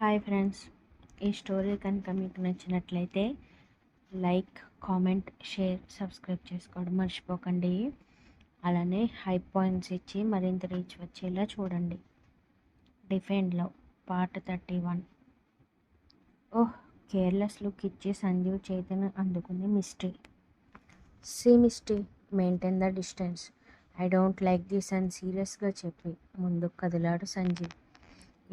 Hi friends, ఈ story కనుక మీకు నచ్చినట్లయితే లైక్, కామెంట్, షేర్, సబ్స్క్రైబ్ చేసుకోవడం మర్చిపోకండి. అలానే హై పాయింట్స్ ఇచ్చి మరింత రీచ్ వచ్చేలా చూడండి. డిఫెండ్లో పార్ట్ 31. ఓహ్, కేర్లెస్ లుక్ ఇచ్చి సంజీవ్ చేతిని అందుకుంది Misty. See Misty, maintain the distance. I don't like this అని సీరియస్గా చెప్పి ముందుకు కదిలాడు Sanjeev.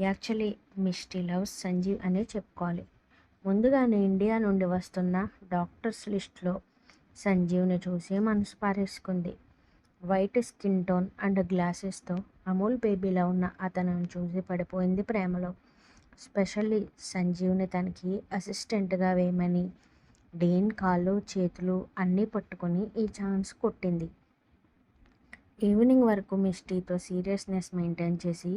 Actually Misty loves Sanjeev అనే చెప్పుకోవాలి. ముందుగానే ఇండియా నుండి వస్తున్న డాక్టర్స్ లిస్ట్లో సంజీవ్ని చూసి మనసు పారేసుకుంది. వైట్ స్కిన్ టోన్ అండ్ గ్లాసెస్తో అమూల్ బేబీలా ఉన్న అతను చూసి పడిపోయింది ప్రేమలో. స్పెషల్లీ సంజీవ్ని తనకి అసిస్టెంట్గా వేయమని డీన్ కాళ్ళు చేతులు అన్నీ పట్టుకొని ఈ ఛాన్స్ కొట్టింది. ఈవినింగ్ వరకు మిస్టీతో సీరియస్నెస్ మెయింటైన్ చేసి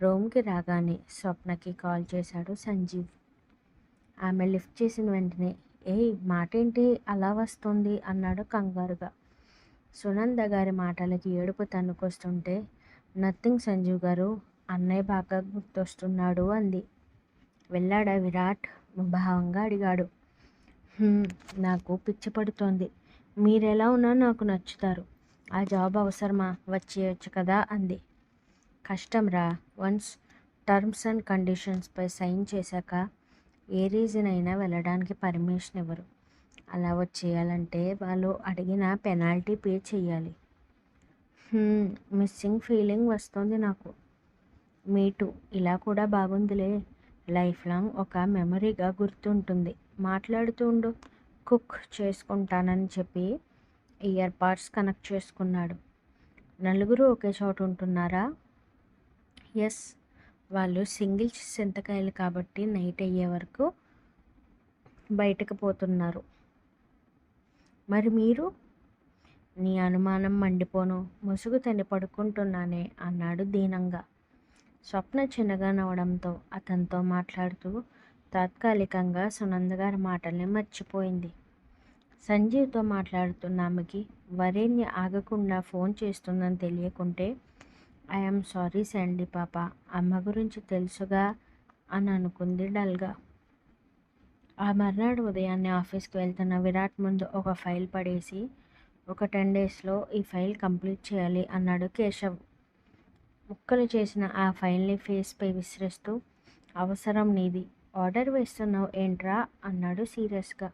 రూమ్కి రాగానే స్వప్నకి కాల్ చేశాడు సంజీవ్. ఆమె లిఫ్ట్ చేసిన వెంటనే, ఏయ్ మాటేంటి అలా వస్తుంది అన్నాడు కంగారుగా. సునంద గారి మాటలకి ఏడుపు తన్నుకొస్తుంటే, నథింగ్ సంజీవ్ గారు, అన్నయ్య బాగా గుర్తొస్తున్నాడు అంది. వెళ్ళాడా విరాట్? భావంగా అడిగాడు. నాకు పిచ్చి పడుతోంది. మీరెలా ఉన్నా నాకు నచ్చుతారు. ఆ జాబ్ అవసరమా? వచ్చేయచ్చు కదా అంది. కష్టం రా. వన్స్ టర్మ్స్ అండ్ కండిషన్స్పై సైన్ చేశాక ఏ రీజన్ అయినా వెళ్ళడానికి పర్మిషన్ ఇవ్వరు. అలా వచ్చేయాలంటే వాళ్ళు అడిగిన పెనాల్టీ పే చేయాలి. మిస్సింగ్ ఫీలింగ్ వస్తుంది నాకు. మీటు, ఇలా కూడా బాగుందిలే. లైఫ్ లాంగ్ ఒక మెమరీగా గుర్తుంటుంది. మాట్లాడుతూ ఉండు, కుక్ చేసుకుంటానని చెప్పి ఇయర్ పాడ్స్ కనెక్ట్ చేసుకున్నాడు. నలుగురు ఒకే చోట ఉంటున్నారా? ఎస్, వాళ్ళు సింగిల్ చింతకాయలు కాబట్టి నైట్ అయ్యే వరకు బయటకు పోతున్నారు. మరి మీరు? నీ అనుమానం మండిపోను, ముసుగు తని పడుకుంటున్నానే అన్నాడు దీనంగా. స్వప్న చిన్నగా నవ్వడంతో అతనితో మాట్లాడుతూ తాత్కాలికంగా సునంద గారి మాటల్ని మర్చిపోయింది. సంజీవ్తో మాట్లాడుతున్న ఆమెకి వరేణ్య ఆగకుండా ఫోన్ చేస్తుందని తెలియకుంటే, ఐఎమ్ సారీ శాండీ పాప, అమ్మ గురించి తెలుసుగా అని అనుకుంది డల్గా. ఆ మర్నాడు ఉదయాన్నే ఆఫీస్కి వెళ్తున్న విరాట్ ముందు ఒక ఫైల్ పడేసి, ఒక 10 డేస్లో ఈ ఫైల్ కంప్లీట్ చేయాలి అన్నాడు కేశవ్. ముక్కలు చేసిన ఆ ఫైల్ని ఫేస్పై విసిరేస్తూ, అవసరం నీది, ఆర్డర్ వేస్తున్నావు ఏంట్రా అన్నాడు సీరియస్గా.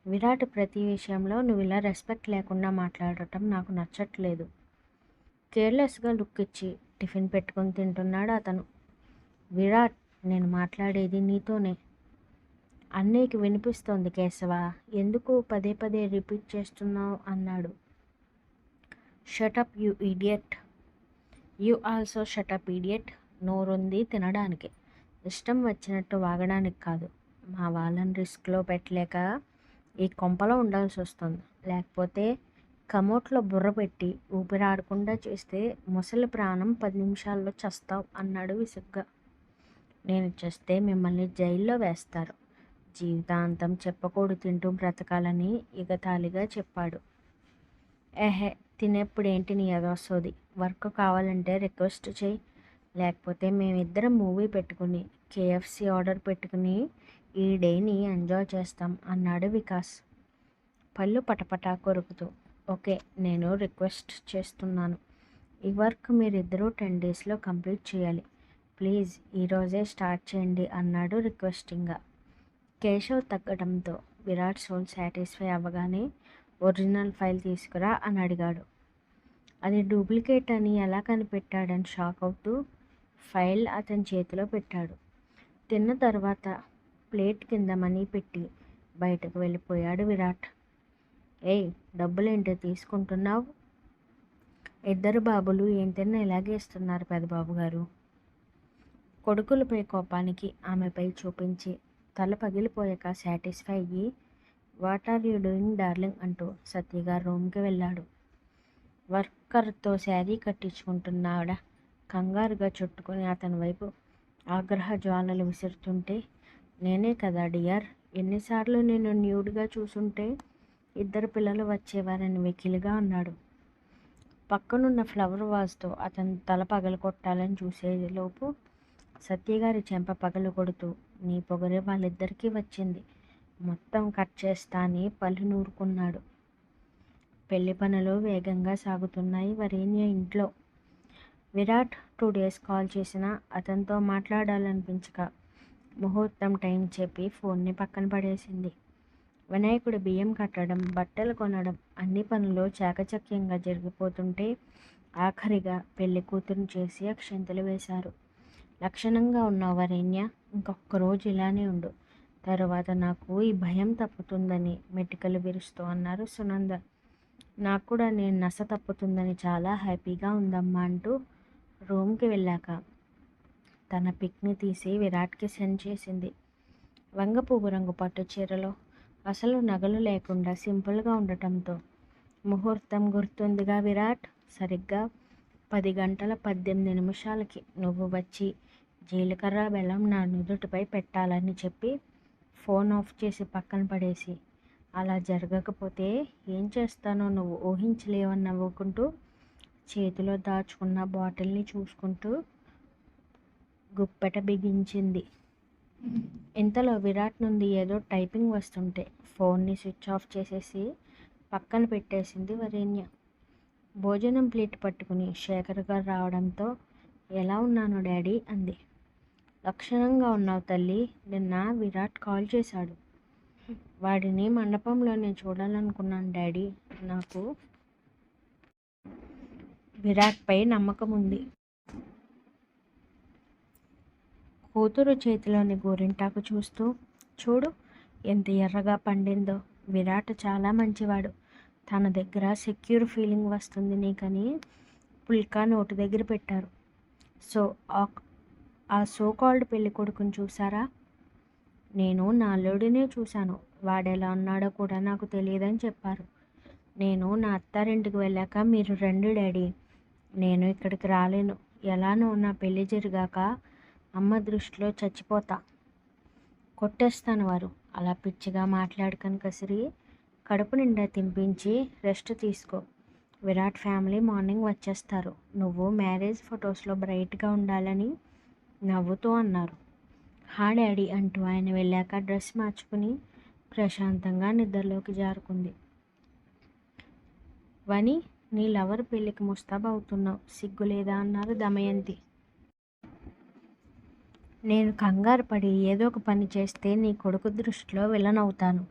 విరాట్, ప్రతి విషయంలో నువ్వు ఇలా రెస్పెక్ట్ లేకుండా మాట్లాడటం నాకు నచ్చట్లేదు. కేర్లెస్గా లుక్ ఇచ్చి టిఫిన్ పెట్టుకొని తింటున్నాడు అతను. విరాట్, నేను మాట్లాడేది నీతోనే. అన్నయ్యకి వినిపిస్తోంది కేశవ, ఎందుకు పదే పదే రిపీట్ చేస్తున్నావు అన్నాడు. Shut up you idiot. You also shut up idiot. నోరుంది తినడానికి, ఇష్టం వచ్చినట్టు వాగడానికి కాదు. మా వాళ్ళని రిస్క్లో పెట్టలేక ఈ కొంపలో ఉండాల్సి వస్తుంది. లేకపోతే కమోట్లో బుర్ర పెట్టి ఊపిరాడకుండా చేస్తే ముసలి ప్రాణం 10 నిమిషాల్లో చస్తావు అన్నాడు విసుగ్గా. నేను చేస్తే మిమ్మల్ని జైల్లో వేస్తారు. జీవితాంతం చెప్పకూడు తింటూ బ్రతకాలని ఎగతాళిగా చెప్పాడు. ఏహే, తినేప్పుడేంటి నీ ఎదవసోది. వర్క్ కావాలంటే రిక్వెస్ట్ చేయి, లేకపోతే మేమిద్దరం మూవీ పెట్టుకుని కేఎఫ్సి ఆర్డర్ పెట్టుకుని ఈ డేని ఎంజాయ్ చేస్తాం అన్నాడు వికాస్ పళ్ళు పటపటా కొరుకుతూ. ఓకే, నేను రిక్వెస్ట్ చేస్తున్నాను. ఈ వర్క్ మీరిద్దరూ 10 డేస్లో కంప్లీట్ చేయాలి. ప్లీజ్ ఈరోజే స్టార్ట్ చేయండి అన్నాడు రిక్వెస్టింగ్గా. కేశవ్ తగ్గడంతో విరాట్ సోల్ సాటిస్ఫై అవ్వగానే ఒరిజినల్ ఫైల్ తీసుకురా అని అడిగాడు. అది డూప్లికేట్ అని ఎలా కనిపెట్టాడని షాక్ అవుతూ ఫైల్ అతని చేతిలో పెట్టాడు. తిన్న తర్వాత ప్లేట్ కింద మనీ పెట్టి బయటకు వెళ్ళిపోయాడు విరాట్. ఏయ్, డబ్బులేంటి తీసుకుంటున్నావు? ఇద్దరు బాబులు ఏం తిన్నా ఇలాగే ఇస్తున్నారు పెదబాబు గారు. కొడుకులపై కోపానికి ఆమెపై చూపించి తల పగిలిపోయాక సాటిస్ఫై అయ్యి, what are you doing darling అంటూ సత్యగారు రూమ్కి వెళ్ళాడు. వర్కర్తో శారీ కట్టించుకుంటున్నాడ కంగారుగా చుట్టుకుని అతని వైపు ఆగ్రహ జ్వాలలు విసురుతుంటే, నేనే కదా డియర్, ఎన్నిసార్లు నేను న్యూడ్గా చూసుంటే ఇద్దరు పిల్లలు వచ్చేవారని వెకిలిగా అన్నాడు. పక్కనున్న ఫ్లవర్ వాజ్తో అతను తల పగలగొట్టాలని చూసేలోపు సత్యగారి చెంప పగలు కొడుతూ, నీ పొగరే వాళ్ళిద్దరికీ వచ్చింది, మొత్తం కట్ చేస్తా అని పళ్ళు నూరుకున్నాడు. పెళ్లి పనులు వేగంగా సాగుతున్నాయి వరేణ్య ఇంట్లో. విరాట్ 2 days కాల్ చేసినా అతనితో మాట్లాడాలనిపించక ముహూర్తం టైం చెప్పి ఫోన్ని పక్కన పడేసింది. వినాయకుడి బియ్యం కట్టడం, బట్టలు కొనడం అన్ని పనులు చాకచక్యంగా జరిగిపోతుంటే ఆఖరిగా పెళ్లి కూతురుని చేసి అక్షింతలు వేశారు. లక్షణంగా ఉన్నావు వరేణ్య, ఇంకొక రోజు ఇలానే ఉండు, తరువాత నాకు ఈ భయం తప్పుతుందని మెటికలు విరుస్తూ అన్నారు సునంద. నాకు కూడా నేను నస తప్పుతుందని చాలా హ్యాపీగా ఉందమ్మా అంటూ రూమ్కి వెళ్ళాక తన పిక్ని తీసి విరాట్కి సెండ్ చేసింది. వంగ పువ్వు రంగు పట్టు చీరలో అసలు నగలు లేకుండా సింపుల్గా ఉండటంతో, ముహూర్తం గుర్తుందిగా విరాట్, సరిగ్గా 10 గంటల 18 నిమిషాలకి నువ్వు వచ్చి జీలకర్ర బెల్లం నా నుదుటిపై పెట్టాలని చెప్పి ఫోన్ ఆఫ్ చేసి పక్కన పడేసి, అలా జరగకపోతే ఏం చేస్తానో నువ్వు ఊహించలేవని నవ్వుకుంటూ చేతిలో దాచుకున్న బాటిల్ని చూసుకుంటూ గుప్పెట బిగించింది. ఇంతలో విరాట్ నుండి ఏదో టైపింగ్ వస్తుంటే ఫోన్ని స్విచ్ ఆఫ్ చేసేసి పక్కన పెట్టేసింది వరేణ్య. భోజనం ప్లేట్ పట్టుకుని శేఖర్ గారు రావడంతో, ఎలా ఉన్నాను డాడీ అంది. లక్షణంగా ఉన్నావు తల్లి, నిన్న విరాట్ కాల్ చేశాడు. వాడిని మండపంలోనే చూడాలనుకున్నాను డాడీ, నాకు విరాట్పై నమ్మకం ఉంది. కూతురు చేతిలోని గోరింటాకు చూస్తూ, చూడు ఎంత ఎర్రగా పండిందో, విరాట్ చాలా మంచివాడు, తన దగ్గర సెక్యూర్ ఫీలింగ్ వస్తుంది నీకని పుల్కా నోటు దగ్గర పెట్టారు. సో ఆ సో కాల్డ్ పెళ్లి కొడుకుని చూసారా? నేను నా అల్లుడినే చూశాను, వాడెలా ఉన్నాడో కూడా నాకు తెలియదని చెప్పారు. నేను నా అత్తారింటికి వెళ్ళాక మీరు రండి డాడీ, నేను ఇక్కడికి రాలేను, ఎలానో నా పెళ్లి జరిగాక అమ్మ దృష్టిలో చచ్చిపోతా, కొట్టేస్తాను వారు. అలా పిచ్చిగా మాట్లాడుకని కసిరి కడుపు నిండా తినిపించి రెస్ట్ తీసుకో, విరాట్ ఫ్యామిలీ మార్నింగ్ వచ్చేస్తారు, నువ్వు మ్యారేజ్ ఫొటోస్లో బ్రైట్గా ఉండాలని నవ్వుతూ అన్నారు. హా డాడీ అంటూ ఆయన వెళ్ళాక డ్రెస్ మార్చుకుని ప్రశాంతంగా నిద్రలోకి జారుకుంది. వని, నీ లవర్ పెళ్ళికి ముస్తాబవుతున్నావు, సిగ్గులేదా అన్నారు దమయంతి. నేను కంగారు పడి ఏదో ఒక పని చేస్తే నీ కొడుకు దృష్టిలో విలన్ అవుతాను,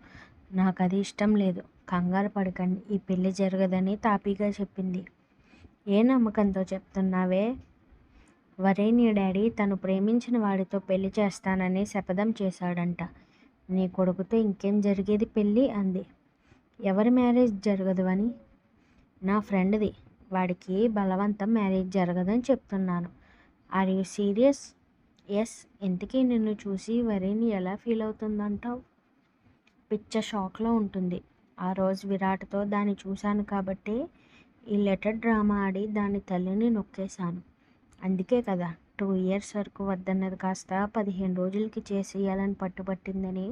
నాకు అది ఇష్టం లేదు, కంగారు పడకండి, ఈ పెళ్ళి జరగదని తాపీగా చెప్పింది. ఏ నమ్మకంతో చెప్తున్నావే? వరేణ్య డాడీ తను ప్రేమించిన వాడితో పెళ్లి చేస్తానని శపథం చేశాడంట, నీ కొడుకుతో ఇంకేం జరిగేది పెళ్ళి అంది. ఎవరి మ్యారేజ్ జరగదు అని? నా ఫ్రెండ్ది, వాడికి బలవంతం మ్యారేజ్ జరగదని చెప్తున్నాను. Are you serious? ఎస్. ఇంతకీ నిన్ను చూసి వరేణ్య ఎలా ఫీల్ అవుతుందంటావు? పిచ్చ షాక్లో ఉంటుంది. ఆ రోజు విరాట్తో దాన్ని చూశాను కాబట్టే ఈ లెటర్ డ్రామా ఆడి దాని తల్లిని నొక్కేశాను, అందుకే కదా 2 years వరకు వద్దన్నది కాస్త 15 రోజులకి చేసేయాలని పట్టుబట్టిందని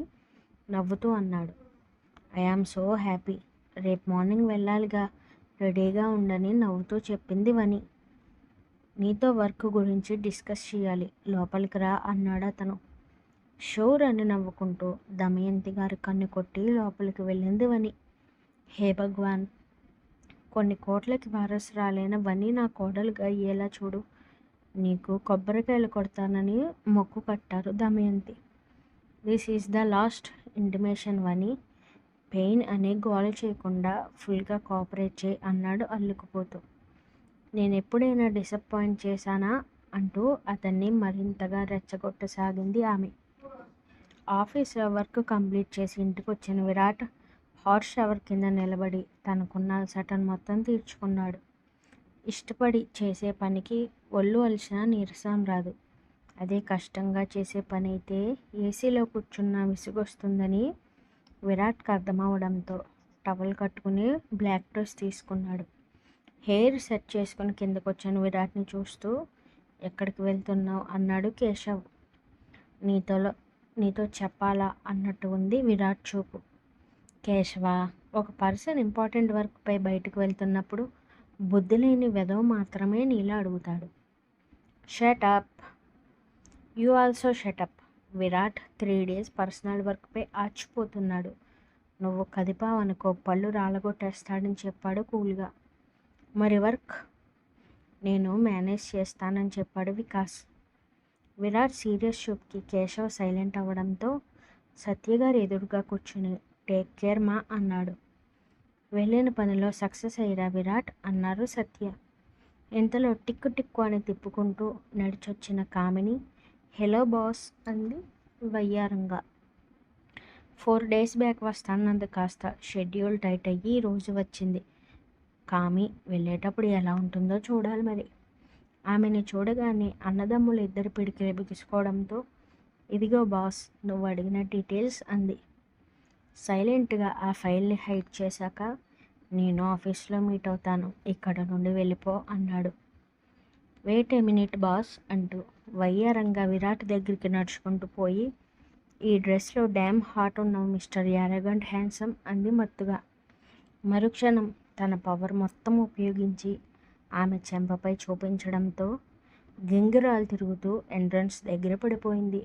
నవ్వుతూ అన్నాడు. ఐఆమ్ సో హ్యాపీ, రేపు మార్నింగ్ వెళ్ళాలిగా, రెడీగా ఉండని నవ్వుతూ చెప్పింది వని. నీతో వర్క్ గురించి డిస్కస్ చేయాలి, లోపలికి రా అన్నాడు అతను. షూర్ అని నవ్వుకుంటూ దమయంతి గారి కన్ను కొట్టి లోపలికి వెళ్ళింది వని. హే భగవాన్, కొన్ని కోట్లకి వారసురాలైన వని నా కోడలుగా అయ్యేలా చూడు, నీకు కొబ్బరికాయలు కొడతానని మొక్కు కట్టారు Damayanti. This is the last intimation వని, పెయిన్ అని గోల చేయకుండా ఫుల్గా కోఆపరేట్ చేయి అన్నాడు అల్లుకుపోతూ. నేను ఎప్పుడైనా డిసప్పాయింట్ చేశానా అంటూ అతన్ని మరింతగా రెచ్చగొట్టసాగింది ఆమె. ఆఫీస్లో వర్క్ కంప్లీట్ చేసి ఇంటికి వచ్చిన విరాట్ హాట్ షవర్ కింద నిలబడి తనకున్న అలసటను మొత్తం తీర్చుకున్నాడు. ఇష్టపడి చేసే పనికి ఒళ్ళు అలసినా నీరసం రాదు, అదే కష్టంగా చేసే పని అయితే ఏసీలో కూర్చున్న విసుగొస్తుందని విరాట్కి అర్థమవడంతో టవల్ కట్టుకుని బ్లాక్ డ్రెస్ తీసుకున్నాడు. హెయిర్ సెట్ చేసుకుని కిందకొచ్చిన విరాట్ని చూస్తూ, ఎక్కడికి వెళ్తున్నావు అన్నాడు కేశవ్. నీతో చెప్పాలా అన్నట్టు ఉంది విరాట్ చూపు. కేశవ, ఒక పర్సన్ ఇంపార్టెంట్ వర్క్పై బయటకు వెళ్తున్నప్పుడు బుద్ధి లేని వెధవ మాత్రమే నీలా అడుగుతాడు. Shut up. You also shut up. Virat 3 days personal వర్క్పై ఆచిపోతున్నాడు. నువ్వు కదిపావనుకో పళ్ళు రాలగొట్టేస్తాడని చెప్పాడు కూల్గా. మరి వర్క్? నేను మేనేజ్ చేస్తానని చెప్పాడు వికాస్. విరాట్ సీరియస్ చూపుకి కేశవ్ సైలెంట్ అవ్వడంతో సత్యగారు ఎదురుగా కూర్చుని టేక్ కేర్ మా అన్నాడు. వెళ్ళిన పనిలో సక్సెస్ అయ్యిరా విరాట్ అన్నారు సత్య. ఇంతలో టిక్కు టిక్కు అని తిప్పుకుంటూ నడిచొచ్చిన కామిని హలో బాస్ అంది వయ్యారంగా. 4 days బ్యాక్ వస్తానంది కాస్త షెడ్యూల్ టైట్ అయ్యి ఈ రోజు వచ్చింది. కామి వెళ్ళేటప్పుడు ఎలా ఉంటుందో చూడాలి మరి. ఆమెని చూడగానే అన్నదమ్ములు ఇద్దరు పిడికిలి బిగుసుకోవడంతో ఇదిగో బాస్ నువ్వు అడిగిన డీటెయిల్స్ అంది. సైలెంట్గా ఆ ఫైల్ని హైడ్ చేశాక నేను ఆఫీస్లో మీట్ అవుతాను, ఇక్కడ నుండి వెళ్ళిపో అన్నాడు. వెయిట్ ఏ మినిట్ బాస్ అంటూ వయ్యారంగా విరాట్ దగ్గరికి నడుచుకుంటూ పోయి ఈ డ్రెస్లో డ్యామ్ హాట్ ఉన్నావు మిస్టర్ యారగంట్ హ్యాండ్సమ్ అంది మత్తుగా. మరుక్షణం తన పవర్ మొత్తం ఉపయోగించి ఆమె చెంపపై చూపించడంతో గింగిరాలు తిరుగుతూ ఎంట్రన్స్ దగ్గర పడిపోయింది.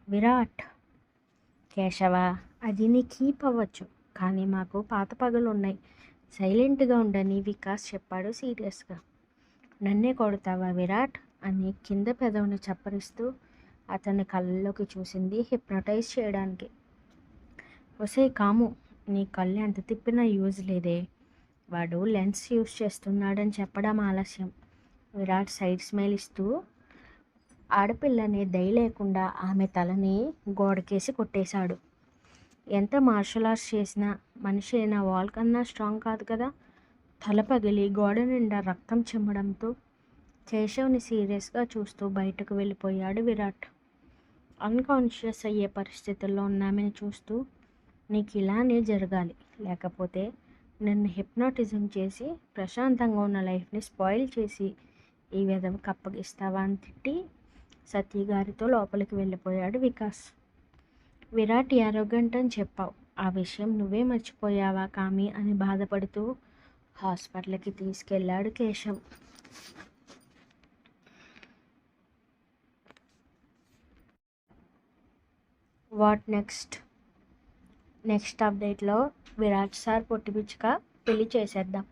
విరాట్. కేశవ, అది నీ కీప్ అవ్వచ్చు, కానీ మాకు పాత పగలు ఉన్నాయి, సైలెంట్గా ఉండని వికాస్ చెప్పాడు సీరియస్గా. నన్నే కొడతావా విరాట్ అని కింద పెదవిని చప్పరిస్తూ అతని కళ్ళల్లోకి చూసింది హిప్నటైజ్ చేయడానికి. ఒసే కాము, నీ కళ్ళు ఎంత తిప్పినా యూజ్ లేదే, వాడు లెన్స్ యూజ్ చేస్తున్నాడని చెప్పడం ఆలస్యం. విరాట్ సైడ్ స్మైల్ ఇస్తూ ఆడపిల్లని దయ లేకుండా ఆమె తలని గోడకేసి కొట్టేశాడు. ఎంత మార్షల్ ఆర్ట్స్ చేసినా మనిషి అయినా వాల్ కన్నా స్ట్రాంగ్ కాదు కదా. తల పగిలి గోడ నిండా రక్తం చిమ్మడంతో కేశవ్ని సీరియస్గా చూస్తూ బయటకు వెళ్ళిపోయాడు విరాట్. అన్కాన్షియస్ అయ్యే పరిస్థితుల్లో ఉన్నామని చూస్తూ నీకు ఇలానే జరగాలి, లేకపోతే నన్ను హిప్నాటిజం చేసి ప్రశాంతంగా ఉన్న లైఫ్ని స్పాయిల్ చేసి ఈ విధవకి అప్పగిస్తావా అని తిట్టి సత్యగారితో లోపలికి వెళ్ళిపోయాడు వికాస్. విరాట్ యారోగంట్ అని చెప్పావు, ఆ విషయం నువ్వే మర్చిపోయావా కామి అని బాధపడుతూ హాస్పిటల్కి తీసుకెళ్ళాడు కేశవ్. వాట్ నెక్స్ట్ అప్డేట్లో విరాట్ సార్ పొట్టి పిచ్చుక పెళ్లి చేసేద్దాం.